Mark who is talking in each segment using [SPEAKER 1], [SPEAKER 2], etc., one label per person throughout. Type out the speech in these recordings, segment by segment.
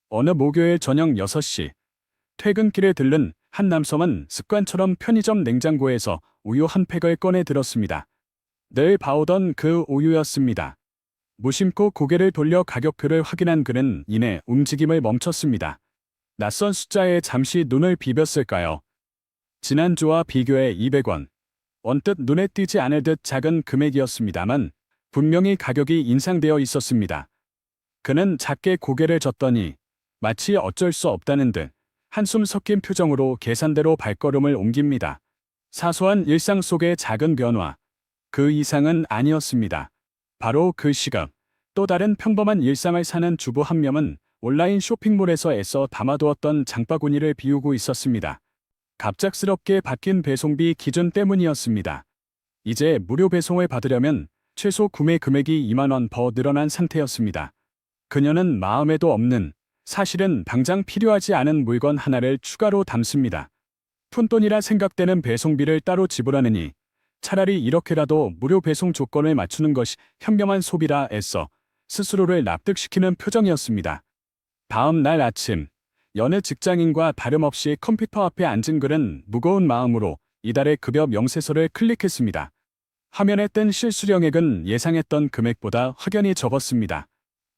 [SPEAKER 1] 어느 목요일 저녁 6시, 퇴근길에 들른 한 남성은 습관처럼 편의점 냉장고에서 우유 한 팩을 꺼내 들었습니다. 늘 봐오던 그 우유였습니다. 무심코 고개를 돌려 가격표를 확인한 그는 이내 움직임을 멈췄습니다. 낯선 숫자에 잠시 눈을 비볐을까요? 지난주와 비교해 200원. 언뜻 눈에 띄지 않을 듯 작은 금액이었습니다만 분명히 가격이 인상되어 있었습니다. 그는 작게 고개를 젓더니 마치 어쩔 수 없다는 듯 한숨 섞인 표정으로 계산대로 발걸음을 옮깁니다. 사소한 일상 속의 작은 변화, 그 이상은 아니었습니다. 바로 그 시각, 또 다른 평범한 일상을 사는 주부 한 명은 온라인 쇼핑몰에서 애써 담아두었던 장바구니를 비우고 있었습니다. 갑작스럽게 바뀐 배송비 기준 때문이었습니다. 이제 무료 배송을 받으려면 최소 구매 금액이 2만 원 더 늘어난 상태였습니다. 그녀는 마음에도 없는, 사실은 당장 필요하지 않은 물건 하나를 추가로 담습니다. 푼돈이라 생각되는 배송비를 따로 지불하느니 차라리 이렇게라도 무료 배송 조건을 맞추는 것이 현명한 소비라 애써 스스로를 납득시키는 표정이었습니다. 다음 날 아침, 여느 직장인과 다름없이 컴퓨터 앞에 앉은 그는 무거운 마음으로 이달의 급여 명세서를 클릭했습니다. 화면에 뜬 실수령액은 예상했던 금액보다 확연히 적었습니다.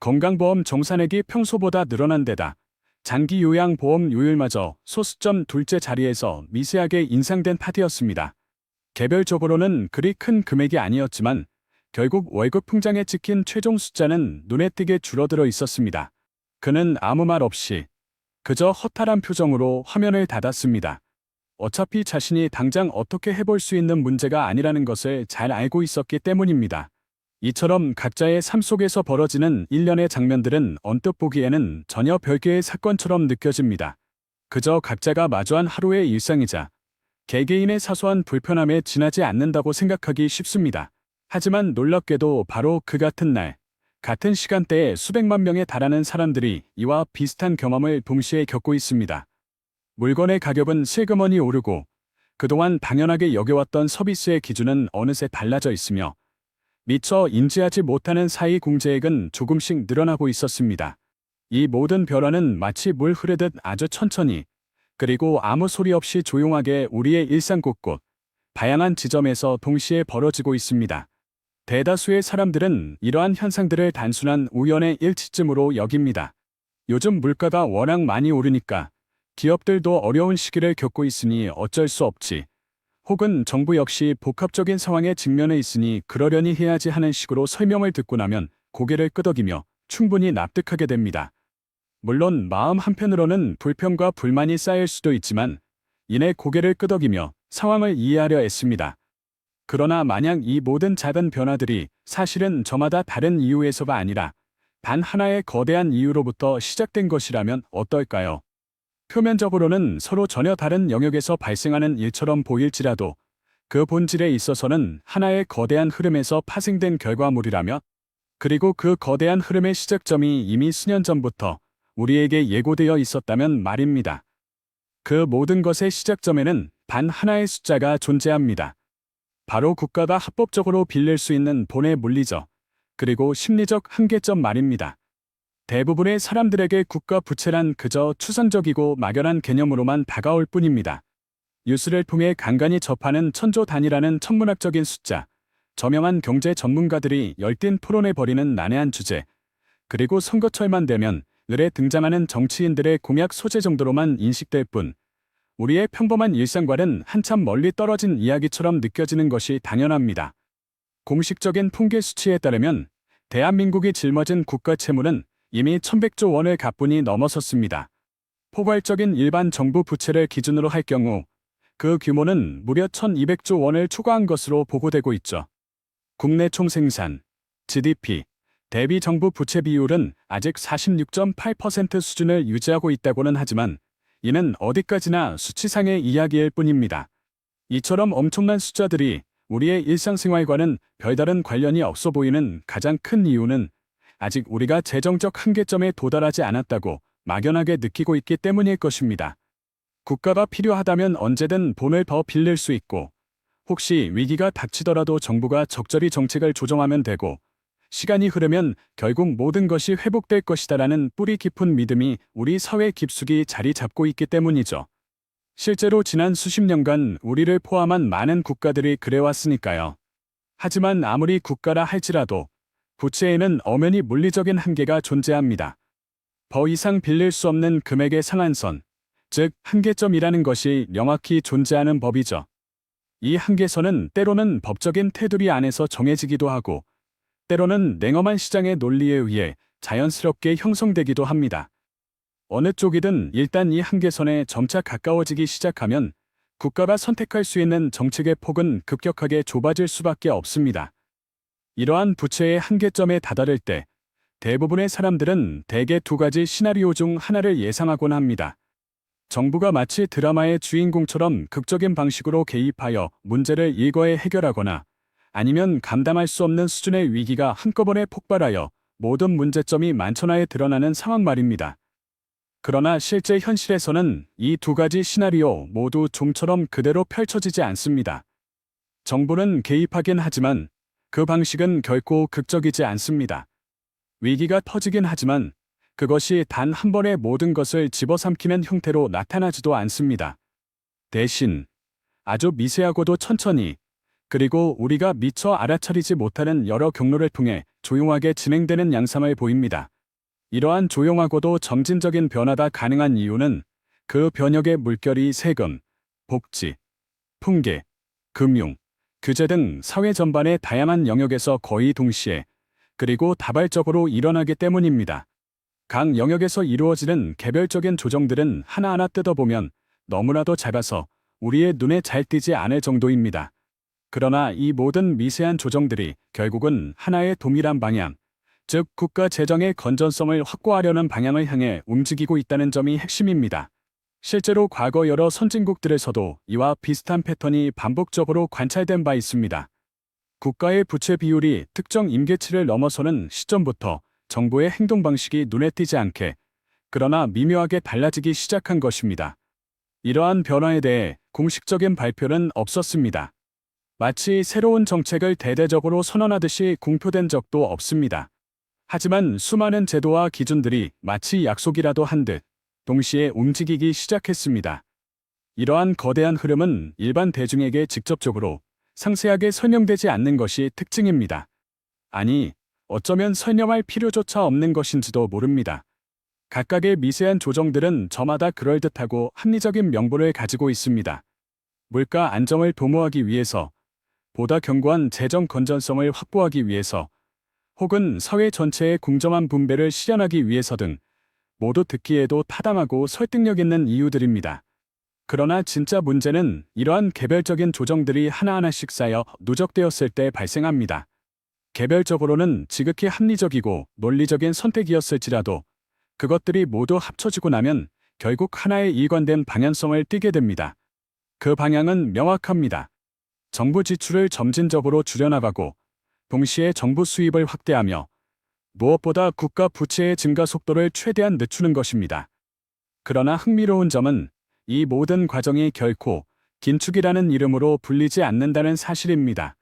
[SPEAKER 1] 건강보험 정산액이 평소보다 늘어난 데다 장기 요양보험 요율마저 소수점 둘째 자리에서 미세하게 인상된 파티였습니다. 개별적으로는 그리 큰 금액이 아니었지만 결국 월급 통장에 찍힌 최종 숫자는 눈에 띄게 줄어들어 있었습니다. 그는 아무 말 없이 그저 허탈한 표정으로 화면을 닫았습니다. 어차피 자신이 당장 어떻게 해볼 수 있는 문제가 아니라는 것을 잘 알고 있었기 때문입니다. 이처럼 각자의 삶 속에서 벌어지는 일련의 장면들은 언뜻 보기에는 전혀 별개의 사건처럼 느껴집니다. 그저 각자가 마주한 하루의 일상이자 개개인의 사소한 불편함에 지나지 않는다고 생각하기 쉽습니다. 하지만 놀랍게도 바로 그 같은 날, 같은 시간대에 수백만 명에 달하는 사람들이 이와 비슷한 경험을 동시에 겪고 있습니다. 물건의 가격은 슬그머니 오르고 그동안 당연하게 여겨왔던 서비스의 기준은 어느새 달라져 있으며 미처 인지하지 못하는 사이 공제액은 조금씩 늘어나고 있었습니다. 이 모든 변화는 마치 물 흐르듯 아주 천천히 그리고 아무 소리 없이 조용하게 우리의 일상 곳곳 다양한 지점에서 동시에 벌어지고 있습니다. 대다수의 사람들은 이러한 현상들을 단순한 우연의 일치쯤으로 여깁니다. 요즘 물가가 워낙 많이 오르니까 기업들도 어려운 시기를 겪고 있으니 어쩔 수 없지. 혹은 정부 역시 복합적인 상황에 직면해 있으니 그러려니 해야지 하는 식으로 설명을 듣고 나면 고개를 끄덕이며 충분히 납득하게 됩니다. 물론 마음 한편으로는 불평과 불만이 쌓일 수도 있지만 이내 고개를 끄덕이며 상황을 이해하려 애씁니다. 그러나 만약 이 모든 작은 변화들이 사실은 저마다 다른 이유에서가 아니라 단 하나의 거대한 이유로부터 시작된 것이라면 어떨까요? 표면적으로는 서로 전혀 다른 영역에서 발생하는 일처럼 보일지라도 그 본질에 있어서는 하나의 거대한 흐름에서 파생된 결과물이라며, 그리고 그 거대한 흐름의 시작점이 이미 수년 전부터 우리에게 예고되어 있었다면 말입니다. 그 모든 것의 시작점에는 단 하나의 숫자가 존재합니다. 바로 국가가 합법적으로 빌릴 수 있는 돈의 물리적, 그리고 심리적 한계점 말입니다. 대부분의 사람들에게 국가 부채란 그저 추상적이고 막연한 개념으로만 다가올 뿐입니다. 뉴스를 통해 간간히 접하는 천조 단위라는 천문학적인 숫자, 저명한 경제 전문가들이 열띤 토론해 벌이는 난해한 주제, 그리고 선거철만 되면 을에 등장하는 정치인들의 공약 소재 정도로만 인식될 뿐, 우리의 평범한 일상과는 한참 멀리 떨어진 이야기처럼 느껴지는 것이 당연합니다. 공식적인 통계 수치에 따르면 대한민국이 짊어진 국가 채무는 이미 1100조 원을 가뿐히 넘어섰습니다. 포괄적인 일반 정부 부채를 기준으로 할 경우 그 규모는 무려 1200조 원을 초과한 것으로 보고되고 있죠. 국내 총생산, GDP, 대비 정부 부채 비율은 아직 46.8% 수준을 유지하고 있다고는 하지만 이는 어디까지나 수치상의 이야기일 뿐입니다. 이처럼 엄청난 숫자들이 우리의 일상생활과는 별다른 관련이 없어 보이는 가장 큰 이유는 아직 우리가 재정적 한계점에 도달하지 않았다고 막연하게 느끼고 있기 때문일 것입니다. 국가가 필요하다면 언제든 돈을 더 빌릴 수 있고, 혹시 위기가 닥치더라도 정부가 적절히 정책을 조정하면 되고, 시간이 흐르면 결국 모든 것이 회복될 것이다라는 뿌리 깊은 믿음이 우리 사회 깊숙이 자리 잡고 있기 때문이죠. 실제로 지난 수십 년간 우리를 포함한 많은 국가들이 그래왔으니까요. 하지만 아무리 국가라 할지라도 부채에는 엄연히 물리적인 한계가 존재합니다. 더 이상 빌릴 수 없는 금액의 상한선, 즉 한계점이라는 것이 명확히 존재하는 법이죠. 이 한계선은 때로는 법적인 테두리 안에서 정해지기도 하고 때로는 냉엄한 시장의 논리에 의해 자연스럽게 형성되기도 합니다. 어느 쪽이든 일단 이 한계선에 점차 가까워지기 시작하면 국가가 선택할 수 있는 정책의 폭은 급격하게 좁아질 수밖에 없습니다. 이러한 부채의 한계점에 다다를 때 대부분의 사람들은 대개 두 가지 시나리오 중 하나를 예상하곤 합니다. 정부가 마치 드라마의 주인공처럼 극적인 방식으로 개입하여 문제를 일거에 해결하거나 아니면 감당할 수 없는 수준의 위기가 한꺼번에 폭발하여 모든 문제점이 만천하에 드러나는 상황 말입니다. 그러나 실제 현실에서는 이 두 가지 시나리오 모두 좀처럼 그대로 펼쳐지지 않습니다. 정부는 개입하긴 하지만 그 방식은 결코 극적이지 않습니다. 위기가 터지긴 하지만 그것이 단 한 번에 모든 것을 집어삼키는 형태로 나타나지도 않습니다. 대신 아주 미세하고도 천천히 그리고 우리가 미처 알아차리지 못하는 여러 경로를 통해 조용하게 진행되는 양상을 보입니다. 이러한 조용하고도 점진적인 변화가 가능한 이유는 그 변혁의 물결이 세금, 복지, 풍계, 금융, 규제 등 사회 전반의 다양한 영역에서 거의 동시에 그리고 다발적으로 일어나기 때문입니다. 각 영역에서 이루어지는 개별적인 조정들은 하나하나 뜯어보면 너무나도 작아서 우리의 눈에 잘 띄지 않을 정도입니다. 그러나 이 모든 미세한 조정들이 결국은 하나의 동일한 방향, 즉 국가 재정의 건전성을 확보하려는 방향을 향해 움직이고 있다는 점이 핵심입니다. 실제로 과거 여러 선진국들에서도 이와 비슷한 패턴이 반복적으로 관찰된 바 있습니다. 국가의 부채 비율이 특정 임계치를 넘어서는 시점부터 정부의 행동 방식이 눈에 띄지 않게 그러나 미묘하게 달라지기 시작한 것입니다. 이러한 변화에 대해 공식적인 발표는 없었습니다. 마치 새로운 정책을 대대적으로 선언하듯이 공표된 적도 없습니다. 하지만 수많은 제도와 기준들이 마치 약속이라도 한 듯 동시에 움직이기 시작했습니다. 이러한 거대한 흐름은 일반 대중에게 직접적으로 상세하게 설명되지 않는 것이 특징입니다. 아니, 어쩌면 설명할 필요조차 없는 것인지도 모릅니다. 각각의 미세한 조정들은 저마다 그럴듯하고 합리적인 명분을 가지고 있습니다. 물가 안정을 도모하기 위해서, 보다 견고한 재정 건전성을 확보하기 위해서, 혹은 사회 전체의 공정한 분배를 실현하기 위해서 등 모두 듣기에도 타당하고 설득력 있는 이유들입니다. 그러나 진짜 문제는 이러한 개별적인 조정들이 하나하나씩 쌓여 누적되었을 때 발생합니다. 개별적으로는 지극히 합리적이고 논리적인 선택이었을지라도 그것들이 모두 합쳐지고 나면 결국 하나의 일관된 방향성을 띠게 됩니다. 그 방향은 명확합니다. 정부 지출을 점진적으로 줄여나가고 동시에 정부 수입을 확대하며 무엇보다 국가 부채의 증가 속도를 최대한 늦추는 것입니다. 그러나 흥미로운 점은 이 모든 과정이 결코 긴축이라는 이름으로 불리지 않는다는 사실입니다.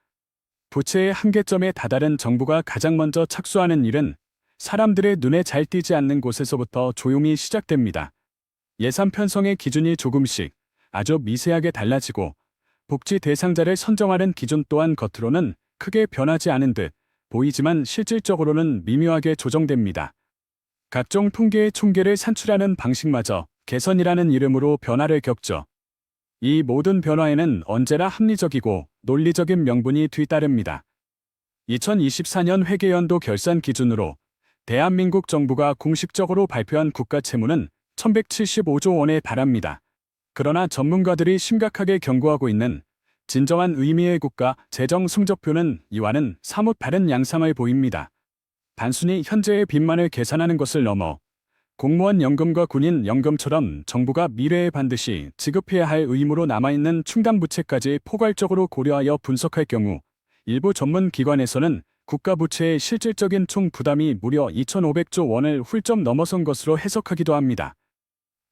[SPEAKER 1] 부채의 한계점에 다다른 정부가 가장 먼저 착수하는 일은 사람들의 눈에 잘 띄지 않는 곳에서부터 조용히 시작됩니다. 예산 편성의 기준이 조금씩 아주 미세하게 달라지고 복지 대상자를 선정하는 기준 또한 겉으로는 크게 변하지 않은 듯 보이지만 실질적으로는 미묘하게 조정됩니다. 각종 통계의 총계를 산출하는 방식마저 개선이라는 이름으로 변화를 겪죠. 이 모든 변화에는 언제나 합리적이고 논리적인 명분이 뒤따릅니다. 2024년 회계연도 결산 기준으로 대한민국 정부가 공식적으로 발표한 국가 채무는 1175조 원에 달합니다. 그러나 전문가들이 심각하게 경고하고 있는 진정한 의미의 국가 재정 성적표는 이와는 사뭇 다른 양상을 보입니다. 단순히 현재의 빚만을 계산하는 것을 넘어 공무원 연금과 군인 연금처럼 정부가 미래에 반드시 지급해야 할 의무로 남아있는 충당 부채까지 포괄적으로 고려하여 분석할 경우 일부 전문 기관에서는 국가 부채의 실질적인 총 부담이 무려 2,500조 원을 훌쩍 넘어선 것으로 해석하기도 합니다.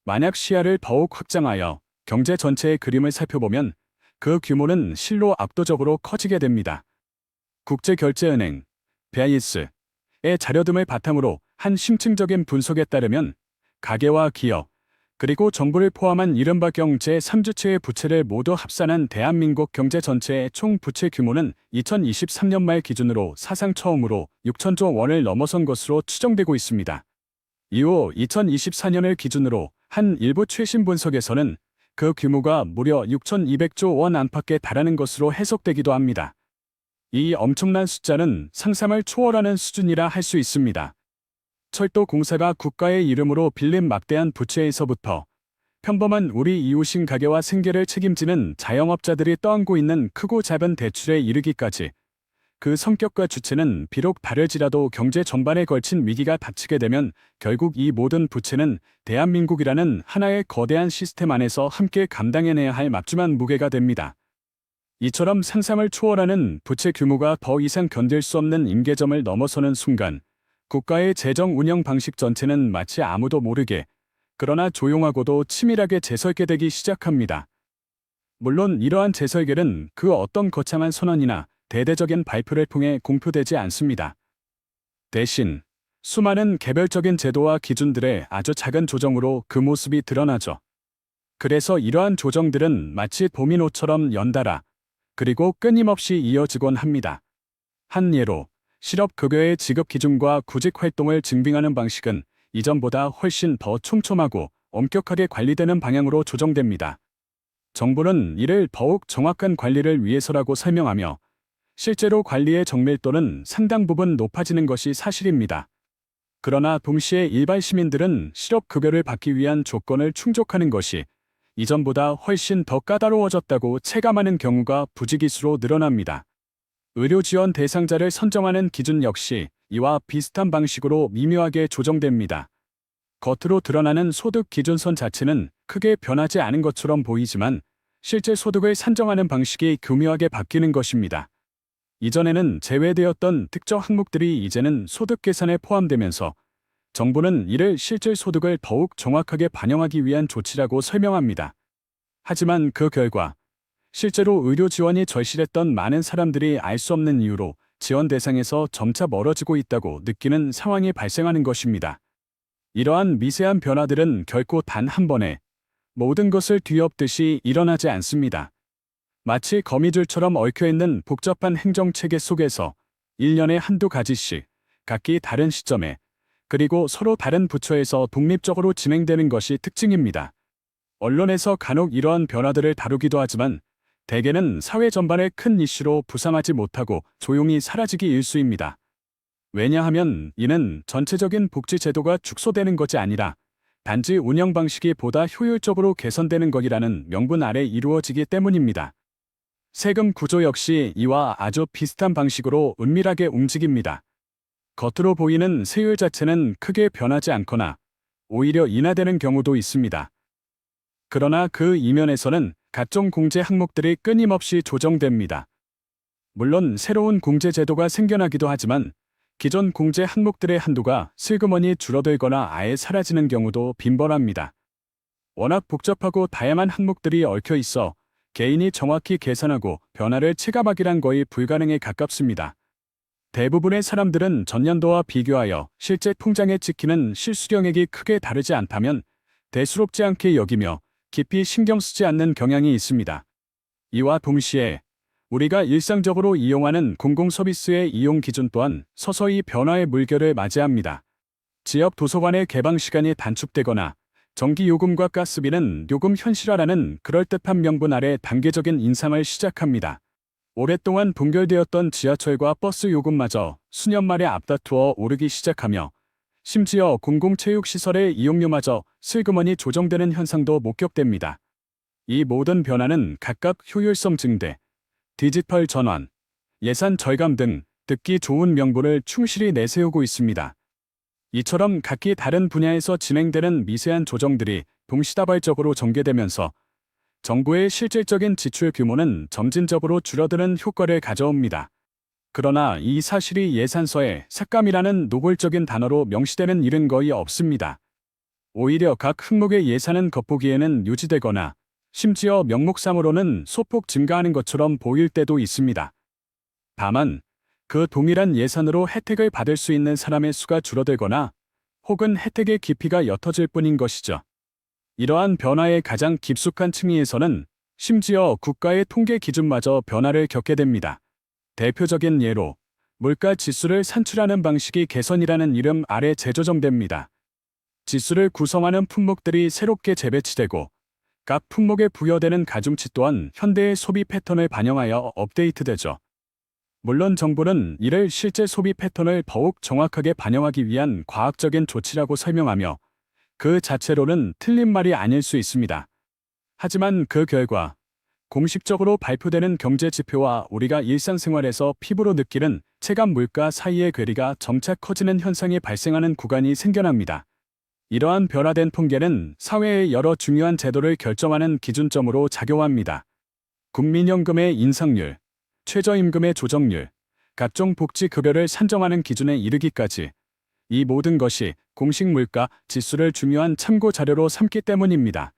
[SPEAKER 1] 만약 시야를 더욱 확장하여 경제 전체의 그림을 살펴보면 그 규모는 실로 압도적으로 커지게 됩니다. 국제결제은행, BIS, 자료 등을 바탕으로 한 심층적인 분석에 따르면 가계와 기업, 그리고 정부를 포함한 이른바 경제 3주체의 부채를 모두 합산한 대한민국 경제 전체의 총 부채 규모는 2023년 말 기준으로 사상 처음으로 6천조 원을 넘어선 것으로 추정되고 있습니다. 이후 2024년을 기준으로 한 일부 최신 분석에서는 그 규모가 무려 6,200조 원 안팎에 달하는 것으로 해석되기도 합니다. 이 엄청난 숫자는 상상을 초월하는 수준이라 할 수 있습니다. 철도공사가 국가의 이름으로 빌린 막대한 부채에서부터 평범한 우리 이웃인 가게와 생계를 책임지는 자영업자들이 떠안고 있는 크고 작은 대출에 이르기까지 그 성격과 주체는 비록 다를지라도 경제 전반에 걸친 위기가 닥치게 되면 결국 이 모든 부채는 대한민국이라는 하나의 거대한 시스템 안에서 함께 감당해내야 할 막중한 무게가 됩니다. 이처럼 상상을 초월하는 부채 규모가 더 이상 견딜 수 없는 임계점을 넘어서는 순간 국가의 재정 운영 방식 전체는 마치 아무도 모르게 그러나 조용하고도 치밀하게 재설계되기 시작합니다. 물론 이러한 재설계는 그 어떤 거창한 선언이나 대대적인 발표를 통해 공표되지 않습니다. 대신 수많은 개별적인 제도와 기준들의 아주 작은 조정으로 그 모습이 드러나죠. 그래서 이러한 조정들은 마치 도미노처럼 연달아 그리고 끊임없이 이어지곤 합니다. 한 예로 실업급여의 지급 기준과 구직 활동을 증빙하는 방식은 이전보다 훨씬 더 촘촘하고 엄격하게 관리되는 방향으로 조정됩니다. 정부는 이를 더욱 정확한 관리를 위해서라고 설명하며 실제로 관리의 정밀도는 상당 부분 높아지는 것이 사실입니다. 그러나 동시에 일반 시민들은 실업급여를 받기 위한 조건을 충족하는 것이 이전보다 훨씬 더 까다로워졌다고 체감하는 경우가 부지기수로 늘어납니다. 의료 지원 대상자를 선정하는 기준 역시 이와 비슷한 방식으로 미묘하게 조정됩니다. 겉으로 드러나는 소득 기준선 자체는 크게 변하지 않은 것처럼 보이지만 실제 소득을 산정하는 방식이 교묘하게 바뀌는 것입니다. 이전에는 제외되었던 특정 항목들이 이제는 소득 계산에 포함되면서 정부는 이를 실질 소득을 더욱 정확하게 반영하기 위한 조치라고 설명합니다. 하지만 그 결과 실제로 의료 지원이 절실했던 많은 사람들이 알 수 없는 이유로 지원 대상에서 점차 멀어지고 있다고 느끼는 상황이 발생하는 것입니다. 이러한 미세한 변화들은 결코 단 한 번에 모든 것을 뒤엎듯이 일어나지 않습니다. 마치 거미줄처럼 얽혀있는 복잡한 행정체계 속에서 1년에 한두 가지씩 각기 다른 시점에 그리고 서로 다른 부처에서 독립적으로 진행되는 것이 특징입니다. 언론에서 간혹 이러한 변화들을 다루기도 하지만 대개는 사회 전반의 큰 이슈로 부상하지 못하고 조용히 사라지기 일쑤입니다. 왜냐하면 이는 전체적인 복지 제도가 축소되는 것이 아니라 단지 운영 방식이 보다 효율적으로 개선되는 것이라는 명분 아래 이루어지기 때문입니다. 세금 구조 역시 이와 아주 비슷한 방식으로 은밀하게 움직입니다. 겉으로 보이는 세율 자체는 크게 변하지 않거나 오히려 인하되는 경우도 있습니다. 그러나 그 이면에서는 각종 공제 항목들이 끊임없이 조정됩니다. 물론 새로운 공제 제도가 생겨나기도 하지만 기존 공제 항목들의 한도가 슬그머니 줄어들거나 아예 사라지는 경우도 빈번합니다. 워낙 복잡하고 다양한 항목들이 얽혀 있어 개인이 정확히 계산하고 변화를 체감하기란 거의 불가능에 가깝습니다. 대부분의 사람들은 전년도와 비교하여 실제 통장에 찍히는 실수령액이 크게 다르지 않다면 대수롭지 않게 여기며 깊이 신경 쓰지 않는 경향이 있습니다. 이와 동시에 우리가 일상적으로 이용하는 공공서비스의 이용 기준 또한 서서히 변화의 물결을 맞이합니다. 지역 도서관의 개방 시간이 단축되거나 전기요금과 가스비는 요금 현실화라는 그럴듯한 명분 아래 단계적인 인상을 시작합니다. 오랫동안 동결되었던 지하철과 버스 요금마저 수년 만에 앞다투어 오르기 시작하며 심지어 공공체육시설의 이용료마저 슬그머니 조정되는 현상도 목격됩니다. 이 모든 변화는 각각 효율성 증대, 디지털 전환, 예산 절감 등 듣기 좋은 명분을 충실히 내세우고 있습니다. 이처럼 각기 다른 분야에서 진행되는 미세한 조정들이 동시다발적으로 전개되면서 정부의 실질적인 지출 규모는 점진적으로 줄어드는 효과를 가져옵니다. 그러나 이 사실이 예산서에 삭감이라는 노골적인 단어로 명시되는 일은 거의 없습니다. 오히려 각 항목의 예산은 겉보기에는 유지되거나 심지어 명목상으로는 소폭 증가하는 것처럼 보일 때도 있습니다. 다만 그 동일한 예산으로 혜택을 받을 수 있는 사람의 수가 줄어들거나 혹은 혜택의 깊이가 옅어질 뿐인 것이죠. 이러한 변화의 가장 깊숙한 층위에서는 심지어 국가의 통계 기준마저 변화를 겪게 됩니다. 대표적인 예로 물가 지수를 산출하는 방식이 개선이라는 이름 아래 재조정됩니다. 지수를 구성하는 품목들이 새롭게 재배치되고 각 품목에 부여되는 가중치 또한 현대의 소비 패턴을 반영하여 업데이트되죠. 물론 정부는 이를 실제 소비 패턴을 더욱 정확하게 반영하기 위한 과학적인 조치라고 설명하며 그 자체로는 틀린 말이 아닐 수 있습니다. 하지만 그 결과 공식적으로 발표되는 경제 지표와 우리가 일상생활에서 피부로 느끼는 체감 물가 사이의 괴리가 점차 커지는 현상이 발생하는 구간이 생겨납니다. 이러한 변화된 통계는 사회의 여러 중요한 제도를 결정하는 기준점으로 작용합니다. 국민연금의 인상률, 최저임금의 조정률, 각종 복지급여를 산정하는 기준에 이르기까지 이 모든 것이 공식 물가 지수를 중요한 참고 자료로 삼기 때문입니다.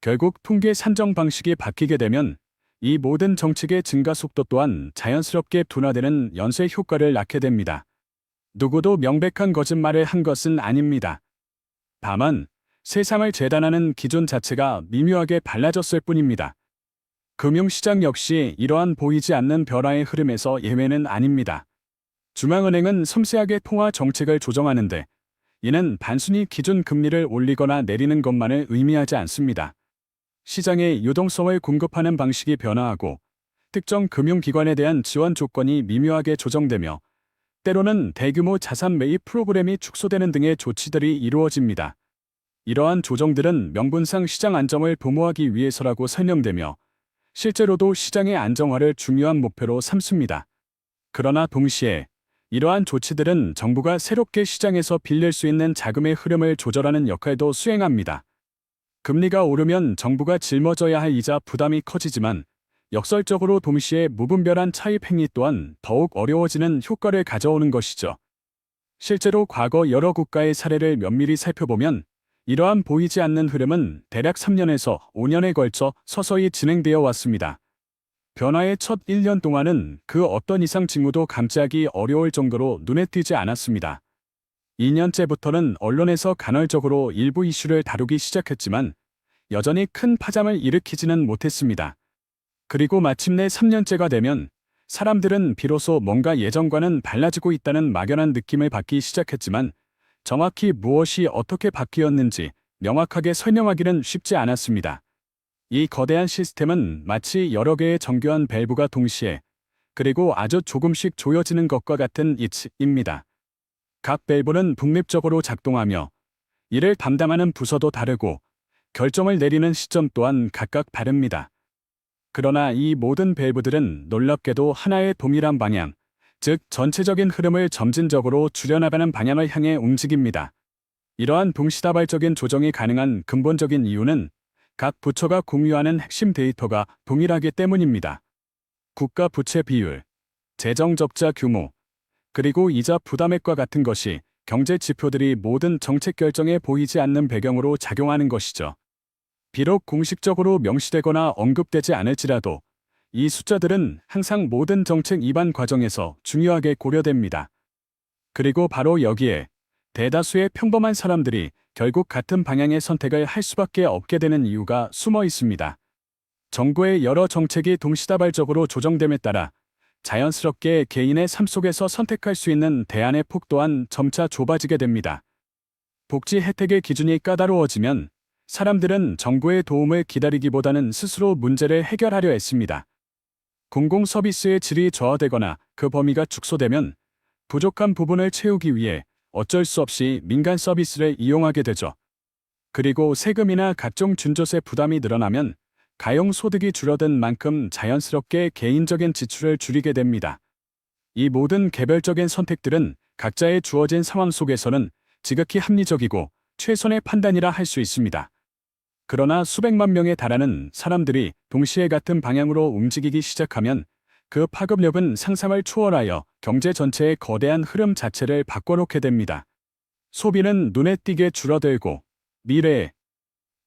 [SPEAKER 1] 결국 통계 산정 방식이 바뀌게 되면 이 모든 정책의 증가 속도 또한 자연스럽게 둔화되는 연쇄 효과를 낳게 됩니다. 누구도 명백한 거짓말을 한 것은 아닙니다. 다만 세상을 재단하는 기준 자체가 미묘하게 달라졌을 뿐입니다. 금융시장 역시 이러한 보이지 않는 변화의 흐름에서 예외는 아닙니다. 중앙은행은 섬세하게 통화 정책을 조정하는데 이는 단순히 기준 금리를 올리거나 내리는 것만을 의미하지 않습니다. 시장에 유동성을 공급하는 방식이 변화하고 특정 금융기관에 대한 지원 조건이 미묘하게 조정되며 때로는 대규모 자산 매입 프로그램이 축소되는 등의 조치들이 이루어집니다. 이러한 조정들은 명분상 시장 안정을 도모하기 위해서라고 설명되며 실제로도 시장의 안정화를 중요한 목표로 삼습니다. 그러나 동시에 이러한 조치들은 정부가 새롭게 시장에서 빌릴 수 있는 자금의 흐름을 조절하는 역할도 수행합니다. 금리가 오르면 정부가 짊어져야 할 이자 부담이 커지지만 역설적으로 동시에 무분별한 차입 행위 또한 더욱 어려워지는 효과를 가져오는 것이죠. 실제로 과거 여러 국가의 사례를 면밀히 살펴보면 이러한 보이지 않는 흐름은 대략 3년에서 5년에 걸쳐 서서히 진행되어 왔습니다. 변화의 첫 1년 동안은 그 어떤 이상 징후도 감지하기 어려울 정도로 눈에 띄지 않았습니다. 2년째부터는 언론에서 간헐적으로 일부 이슈를 다루기 시작했지만 여전히 큰 파장을 일으키지는 못했습니다. 그리고 마침내 3년째가 되면 사람들은 비로소 뭔가 예전과는 달라지고 있다는 막연한 느낌을 받기 시작했지만 정확히 무엇이 어떻게 바뀌었는지 명확하게 설명하기는 쉽지 않았습니다. 이 거대한 시스템은 마치 여러 개의 정교한 밸브가 동시에 그리고 아주 조금씩 조여지는 것과 같은 이치입니다. 각 밸브는 독립적으로 작동하며 이를 담당하는 부서도 다르고 결정을 내리는 시점 또한 각각 다릅니다. 그러나 이 모든 밸브들은 놀랍게도 하나의 동일한 방향, 즉 전체적인 흐름을 점진적으로 줄여나가는 방향을 향해 움직입니다. 이러한 동시다발적인 조정이 가능한 근본적인 이유는 각 부처가 공유하는 핵심 데이터가 동일하기 때문입니다. 국가 부채 비율, 재정 적자 규모, 그리고 이자 부담액과 같은 것이 경제 지표들이 모든 정책 결정에 보이지 않는 배경으로 작용하는 것이죠. 비록 공식적으로 명시되거나 언급되지 않을지라도 이 숫자들은 항상 모든 정책 입안 과정에서 중요하게 고려됩니다. 그리고 바로 여기에 대다수의 평범한 사람들이 결국 같은 방향의 선택을 할 수밖에 없게 되는 이유가 숨어 있습니다. 정부의 여러 정책이 동시다발적으로 조정됨에 따라 자연스럽게 개인의 삶 속에서 선택할 수 있는 대안의 폭 또한 점차 좁아지게 됩니다. 복지 혜택의 기준이 까다로워지면 사람들은 정부의 도움을 기다리기보다는 스스로 문제를 해결하려 했습니다. 공공 서비스의 질이 저하되거나 그 범위가 축소되면 부족한 부분을 채우기 위해 어쩔 수 없이 민간 서비스를 이용하게 되죠. 그리고 세금이나 각종 준조세 부담이 늘어나면 가용 소득이 줄어든 만큼 자연스럽게 개인적인 지출을 줄이게 됩니다. 이 모든 개별적인 선택들은 각자의 주어진 상황 속에서는 지극히 합리적이고 최선의 판단이라 할 수 있습니다. 그러나 수백만 명에 달하는 사람들이 동시에 같은 방향으로 움직이기 시작하면 그 파급력은 상상을 초월하여 경제 전체의 거대한 흐름 자체를 바꿔놓게 됩니다. 소비는 눈에 띄게 줄어들고 미래에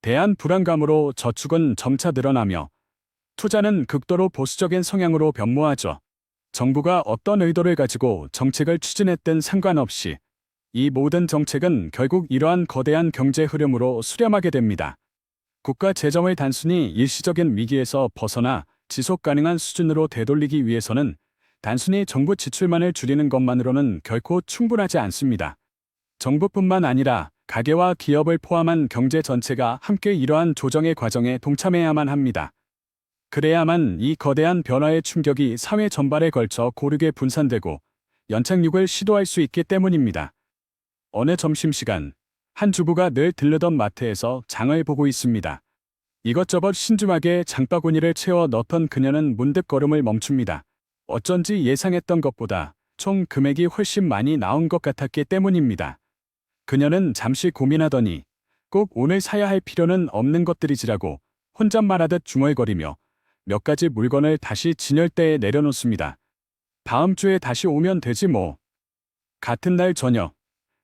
[SPEAKER 1] 대한 불안감으로 저축은 점차 늘어나며 투자는 극도로 보수적인 성향으로 변모하죠. 정부가 어떤 의도를 가지고 정책을 추진했든 상관없이 이 모든 정책은 결국 이러한 거대한 경제 흐름으로 수렴하게 됩니다. 국가 재정을 단순히 일시적인 위기에서 벗어나 지속 가능한 수준으로 되돌리기 위해서는 단순히 정부 지출만을 줄이는 것만으로는 결코 충분하지 않습니다. 정부뿐만 아니라 가계와 기업을 포함한 경제 전체가 함께 이러한 조정의 과정에 동참해야만 합니다. 그래야만 이 거대한 변화의 충격이 사회 전반에 걸쳐 고르게 분산되고 연착륙을 시도할 수 있기 때문입니다. 어느 점심시간, 한 주부가 늘 들르던 마트에서 장을 보고 있습니다. 이것저것 신중하게 장바구니를 채워 넣던 그녀는 문득 걸음을 멈춥니다. 어쩐지 예상했던 것보다 총 금액이 훨씬 많이 나온 것 같았기 때문입니다. 그녀는 잠시 고민하더니 꼭 오늘 사야 할 필요는 없는 것들이지라고 혼잣말하듯 중얼거리며 몇 가지 물건을 다시 진열대에 내려놓습니다. 다음 주에 다시 오면 되지 뭐. 같은 날 저녁,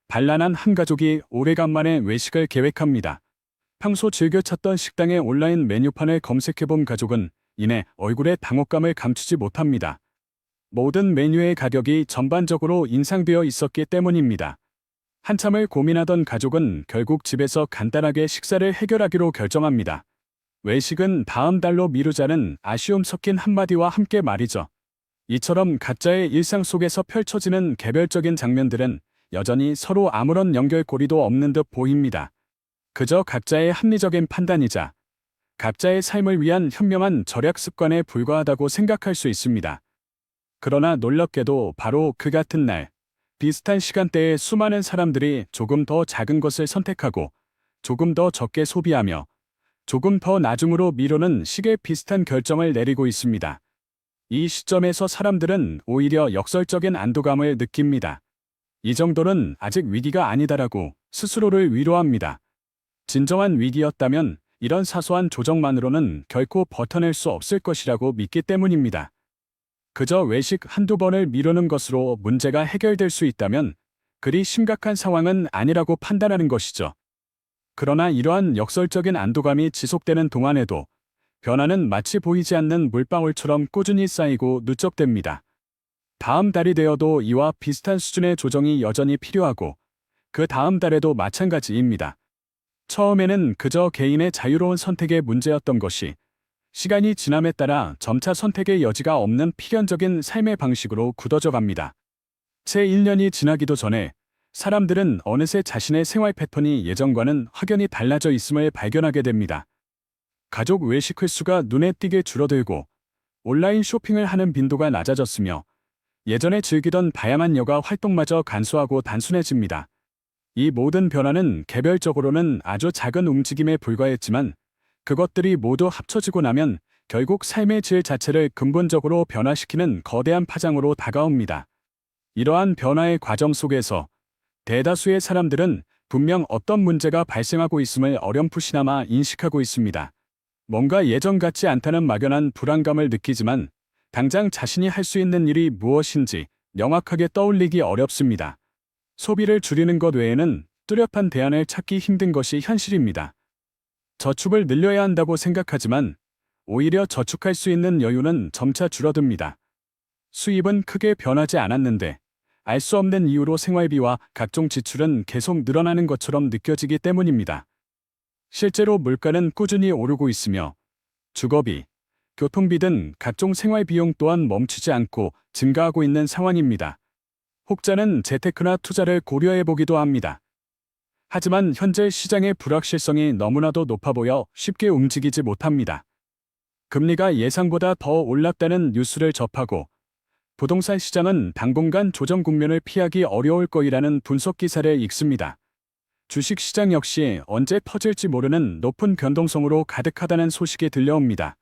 [SPEAKER 1] 발란한 한 가족이 오래간만에 외식을 계획합니다. 평소 즐겨 찾던 식당의 온라인 메뉴판을 검색해본 가족은 이내 얼굴에 당혹감을 감추지 못합니다. 모든 메뉴의 가격이 전반적으로 인상되어 있었기 때문입니다. 한참을 고민하던 가족은 결국 집에서 간단하게 식사를 해결하기로 결정합니다. 외식은 다음 달로 미루자는 아쉬움 섞인 한마디와 함께 말이죠. 이처럼 각자의 일상 속에서 펼쳐지는 개별적인 장면들은 여전히 서로 아무런 연결고리도 없는 듯 보입니다. 그저 각자의 합리적인 판단이자 각자의 삶을 위한 현명한 절약 습관에 불과하다고 생각할 수 있습니다. 그러나 놀랍게도 바로 그 같은 날, 비슷한 시간대에 수많은 사람들이 조금 더 작은 것을 선택하고 조금 더 적게 소비하며 조금 더 나중으로 미루는 식의 비슷한 결정을 내리고 있습니다. 이 시점에서 사람들은 오히려 역설적인 안도감을 느낍니다. 이 정도는 아직 위기가 아니다라고 스스로를 위로합니다. 진정한 위기였다면 이런 사소한 조정만으로는 결코 버텨낼 수 없을 것이라고 믿기 때문입니다. 그저 외식 한두 번을 미루는 것으로 문제가 해결될 수 있다면 그리 심각한 상황은 아니라고 판단하는 것이죠. 그러나 이러한 역설적인 안도감이 지속되는 동안에도 변화는 마치 보이지 않는 물방울처럼 꾸준히 쌓이고 누적됩니다. 다음 달이 되어도 이와 비슷한 수준의 조정이 여전히 필요하고 그 다음 달에도 마찬가지입니다. 처음에는 그저 개인의 자유로운 선택의 문제였던 것이 시간이 지남에 따라 점차 선택의 여지가 없는 필연적인 삶의 방식으로 굳어져 갑니다. 채 1년이 지나기도 전에 사람들은 어느새 자신의 생활 패턴이 예전과는 확연히 달라져 있음을 발견하게 됩니다. 가족 외식 횟수가 눈에 띄게 줄어들고 온라인 쇼핑을 하는 빈도가 낮아졌으며 예전에 즐기던 다양한 여가 활동마저 간소하고 단순해집니다. 이 모든 변화는 개별적으로는 아주 작은 움직임에 불과했지만 그것들이 모두 합쳐지고 나면 결국 삶의 질 자체를 근본적으로 변화시키는 거대한 파장으로 다가옵니다. 이러한 변화의 과정 속에서 대다수의 사람들은 분명 어떤 문제가 발생하고 있음을 어렴풋이나마 인식하고 있습니다. 뭔가 예전 같지 않다는 막연한 불안감을 느끼지만 당장 자신이 할 수 있는 일이 무엇인지 명확하게 떠올리기 어렵습니다. 소비를 줄이는 것 외에는 뚜렷한 대안을 찾기 힘든 것이 현실입니다. 저축을 늘려야 한다고 생각하지만 오히려 저축할 수 있는 여유는 점차 줄어듭니다. 수입은 크게 변하지 않았는데 알 수 없는 이유로 생활비와 각종 지출은 계속 늘어나는 것처럼 느껴지기 때문입니다. 실제로 물가는 꾸준히 오르고 있으며 주거비, 교통비 등 각종 생활비용 또한 멈추지 않고 증가하고 있는 상황입니다. 혹자는 재테크나 투자를 고려해보기도 합니다. 하지만 현재 시장의 불확실성이 너무나도 높아 보여 쉽게 움직이지 못합니다. 금리가 예상보다 더 올랐다는 뉴스를 접하고 부동산 시장은 당분간 조정 국면을 피하기 어려울 거이라는 분석 기사를 읽습니다. 주식 시장 역시 언제 퍼질지 모르는 높은 변동성으로 가득하다는 소식이 들려옵니다.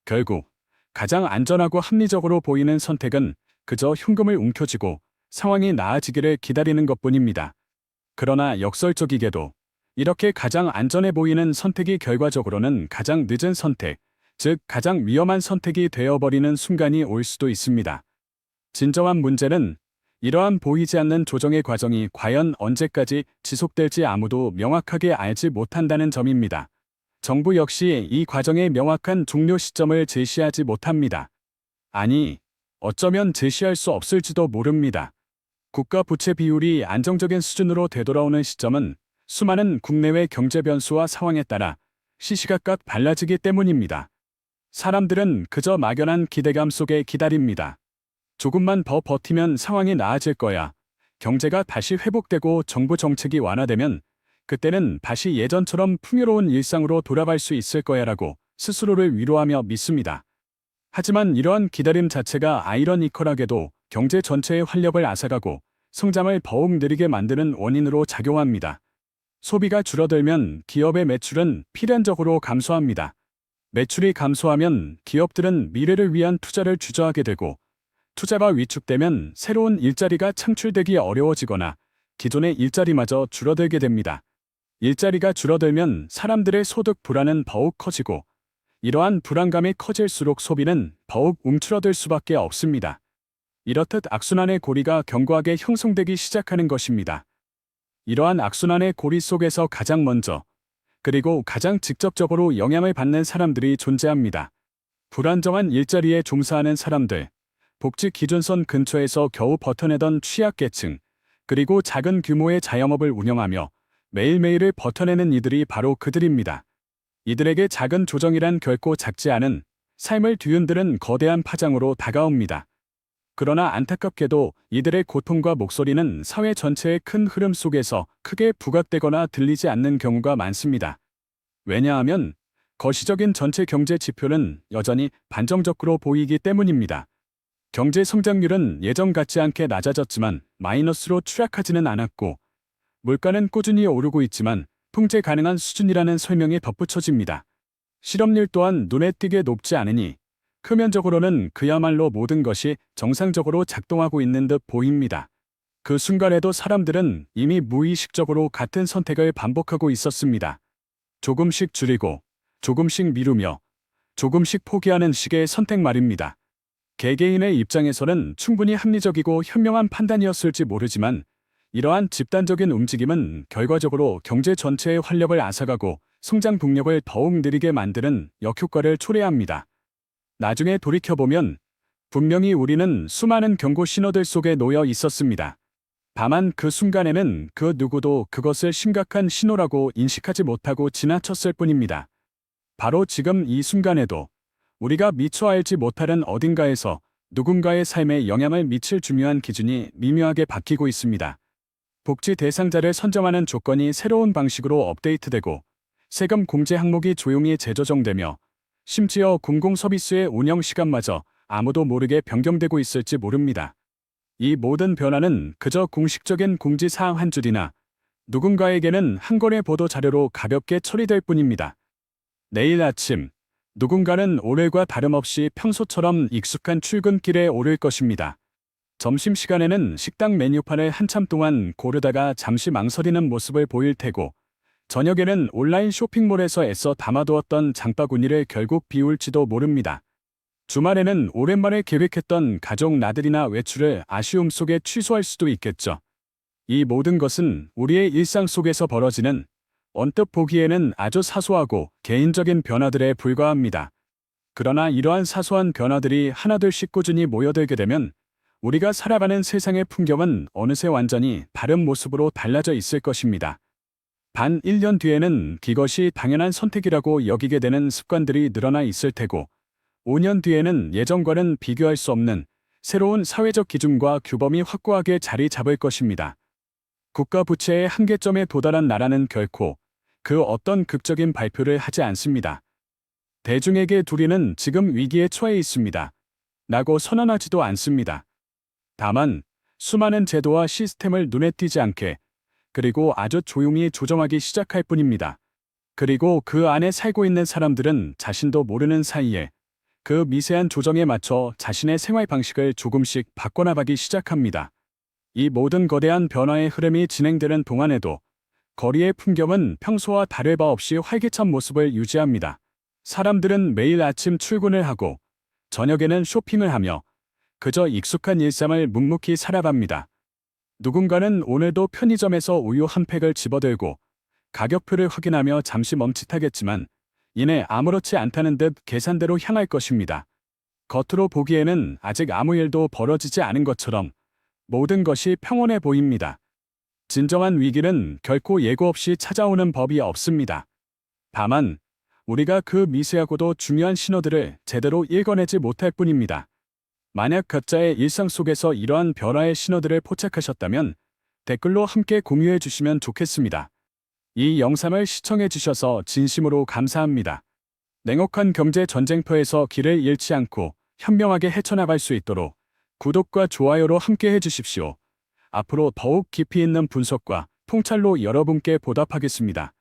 [SPEAKER 1] 결국 가장 안전하고 합리적으로 보이는 선택은 그저 현금을 움켜쥐고 상황이 나아지기를 기다리는 것뿐입니다. 그러나 역설적이게도 이렇게 가장 안전해 보이는 선택이 결과적으로는 가장 늦은 선택, 즉 가장 위험한 선택이 되어버리는 순간이 올 수도 있습니다. 진정한 문제는 이러한 보이지 않는 조정의 과정이 과연 언제까지 지속될지 아무도 명확하게 알지 못한다는 점입니다. 정부 역시 이 과정의 명확한 종료 시점을 제시하지 못합니다. 아니, 어쩌면 제시할 수 없을지도 모릅니다. 국가 부채 비율이 안정적인 수준으로 되돌아오는 시점은 수많은 국내외 경제 변수와 상황에 따라 시시각각 달라지기 때문입니다. 사람들은 그저 막연한 기대감 속에 기다립니다. 조금만 더 버티면 상황이 나아질 거야. 경제가 다시 회복되고 정부 정책이 완화되면 그때는 다시 예전처럼 풍요로운 일상으로 돌아갈 수 있을 거야라고 스스로를 위로하며 믿습니다. 하지만 이러한 기다림 자체가 아이러니컬하게도 경제 전체의 활력을 앗아가고 성장을 더욱 느리게 만드는 원인으로 작용합니다. 소비가 줄어들면 기업의 매출은 필연적으로 감소합니다. 매출이 감소하면 기업들은 미래를 위한 투자를 주저하게 되고, 투자가 위축되면 새로운 일자리가 창출되기 어려워지거나 기존의 일자리마저 줄어들게 됩니다. 일자리가 줄어들면 사람들의 소득 불안은 더욱 커지고, 이러한 불안감이 커질수록 소비는 더욱 움츠러들 수밖에 없습니다. 이렇듯 악순환의 고리가 견고하게 형성되기 시작하는 것입니다. 이러한 악순환의 고리 속에서 가장 먼저, 그리고 가장 직접적으로 영향을 받는 사람들이 존재합니다. 불안정한 일자리에 종사하는 사람들, 복지 기준선 근처에서 겨우 버텨내던 취약계층, 그리고 작은 규모의 자영업을 운영하며 매일매일을 버텨내는 이들이 바로 그들입니다. 이들에게 작은 조정이란 결코 작지 않은 삶을 뒤흔드는 거대한 파장으로 다가옵니다. 그러나 안타깝게도 이들의 고통과 목소리는 사회 전체의 큰 흐름 속에서 크게 부각되거나 들리지 않는 경우가 많습니다. 왜냐하면 거시적인 전체 경제 지표는 여전히 반정적으로 보이기 때문입니다. 경제 성장률은 예전 같지 않게 낮아졌지만 마이너스로 추락하지는 않았고, 물가는 꾸준히 오르고 있지만 통제 가능한 수준이라는 설명이 덧붙여집니다. 실업률 또한 눈에 띄게 높지 않으니 표면적으로는 그야말로 모든 것이 정상적으로 작동하고 있는 듯 보입니다. 그 순간에도 사람들은 이미 무의식적으로 같은 선택을 반복하고 있었습니다. 조금씩 줄이고, 조금씩 미루며, 조금씩 포기하는 식의 선택 말입니다. 개개인의 입장에서는 충분히 합리적이고 현명한 판단이었을지 모르지만, 이러한 집단적인 움직임은 결과적으로 경제 전체의 활력을 앗아가고 성장 동력을 더욱 느리게 만드는 역효과를 초래합니다. 나중에 돌이켜보면 분명히 우리는 수많은 경고 신호들 속에 놓여 있었습니다. 다만 그 순간에는 그 누구도 그것을 심각한 신호라고 인식하지 못하고 지나쳤을 뿐입니다. 바로 지금 이 순간에도 우리가 미처 알지 못하는 어딘가에서 누군가의 삶에 영향을 미칠 중요한 기준이 미묘하게 바뀌고 있습니다. 복지 대상자를 선정하는 조건이 새로운 방식으로 업데이트되고, 세금 공제 항목이 조용히 재조정되며, 심지어 공공서비스의 운영 시간마저 아무도 모르게 변경되고 있을지 모릅니다. 이 모든 변화는 그저 공식적인 공지사항 한 줄이나 누군가에게는 한 건의 보도 자료로 가볍게 처리될 뿐입니다. 내일 아침, 누군가는 오늘과 다름없이 평소처럼 익숙한 출근길에 오를 것입니다. 점심시간에는 식당 메뉴판을 한참 동안 고르다가 잠시 망설이는 모습을 보일 테고, 저녁에는 온라인 쇼핑몰에서 애써 담아두었던 장바구니를 결국 비울지도 모릅니다. 주말에는 오랜만에 계획했던 가족 나들이나 외출을 아쉬움 속에 취소할 수도 있겠죠. 이 모든 것은 우리의 일상 속에서 벌어지는 언뜻 보기에는 아주 사소하고 개인적인 변화들에 불과합니다. 그러나 이러한 사소한 변화들이 하나둘씩 꾸준히 모여들게 되면 우리가 살아가는 세상의 풍경은 어느새 완전히 다른 모습으로 달라져 있을 것입니다. 단 1년 뒤에는 이것이 당연한 선택이라고 여기게 되는 습관들이 늘어나 있을 테고, 5년 뒤에는 예전과는 비교할 수 없는 새로운 사회적 기준과 규범이 확고하게 자리 잡을 것입니다. 국가 부채의 한계점에 도달한 나라는 결코 그 어떤 극적인 발표를 하지 않습니다. 대중에게 우리는 지금 위기에 처해 있습니다 라고 선언하지도 않습니다. 다만 수많은 제도와 시스템을 눈에 띄지 않게, 그리고 아주 조용히 조정하기 시작할 뿐입니다. 그리고 그 안에 살고 있는 사람들은 자신도 모르는 사이에 그 미세한 조정에 맞춰 자신의 생활 방식을 조금씩 바꿔나가기 시작합니다. 이 모든 거대한 변화의 흐름이 진행되는 동안에도 거리의 풍경은 평소와 다를 바 없이 활기찬 모습을 유지합니다. 사람들은 매일 아침 출근을 하고 저녁에는 쇼핑을 하며 그저 익숙한 일상을 묵묵히 살아갑니다. 누군가는 오늘도 편의점에서 우유 한 팩을 집어들고 가격표를 확인하며 잠시 멈칫하겠지만 이내 아무렇지 않다는 듯 계산대로 향할 것입니다. 겉으로 보기에는 아직 아무 일도 벌어지지 않은 것처럼 모든 것이 평온해 보입니다. 진정한 위기는 결코 예고 없이 찾아오는 법이 없습니다. 다만 우리가 그 미세하고도 중요한 신호들을 제대로 읽어내지 못할 뿐입니다. 만약 각자의 일상 속에서 이러한 변화의 신호들을 포착하셨다면 댓글로 함께 공유해 주시면 좋겠습니다. 이 영상을 시청해 주셔서 진심으로 감사합니다. 냉혹한 경제 전쟁터에서 길을 잃지 않고 현명하게 헤쳐나갈 수 있도록 구독과 좋아요로 함께 해주십시오. 앞으로 더욱 깊이 있는 분석과 통찰로 여러분께 보답하겠습니다.